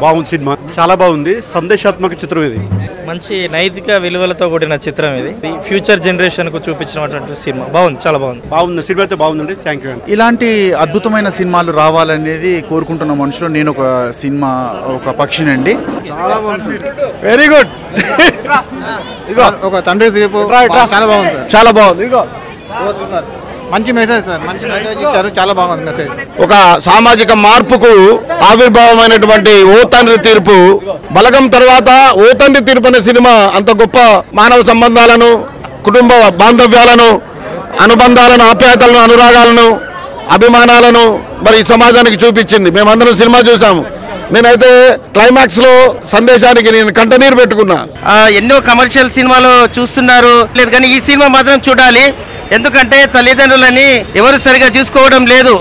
బాగుంది సినిమా, చాలా బాగుంది. సందేశాత్మక చిత్రం ఇది. మంచి నైతిక విలువలతో కూడిన చిత్రం ఇది. ఫ్యూచర్ జనరేషన్ కు చూపించినటువంటి సినిమా బాగుంది, చాలా బాగుంది. బాగుంది సినిమా అయితే బాగుందండి. Thank you. ఇలాంటి అద్భుతమైన సినిమాలు రావాలనేది కోరుకుంటున్న మనుషులు నేను ఒక సినిమా ఒక పక్షినండి. చాలా బాగుంది, వెరీ గుడ్. ఒక తండ్రి తీర్పు చాలా బాగుంది, చాలా బాగుంది. ఇగో మంచి మెసేజ్ సార్, మంచి మెసేజ్ ఇచ్చారు, చాలా బాగుంది మెసేజ్. ఒక సామాజిక మార్పుకు ఆవిర్భావమైనటువంటి ఓ తండ్రి తీర్పు. బలగం తర్వాత ఓ తండ్రి తీర్పు అనే సినిమా అంత గొప్ప మానవ సంబంధాలను, కుటుంబ బాంధవ్యాలను, అనుబంధాలను, ఆప్యాయతలను, అనురాగాలను, అభిమానాలను మరి ఈ సమాజానికి చూపించింది. మేమందరం సినిమా చూసాము. నేనైతే క్లైమాక్స్ లో సందేశానికి నేను కంటనీరు పెట్టుకున్నా. ఎన్నో కమర్షియల్ సినిమాలు చూస్తున్నారు లేదు, కానీ ఈ సినిమా మాత్రం చూడాలి. ఎందుకంటే తల్లిదండ్రులని ఎవరు సరిగా చూసుకోవడం లేదు.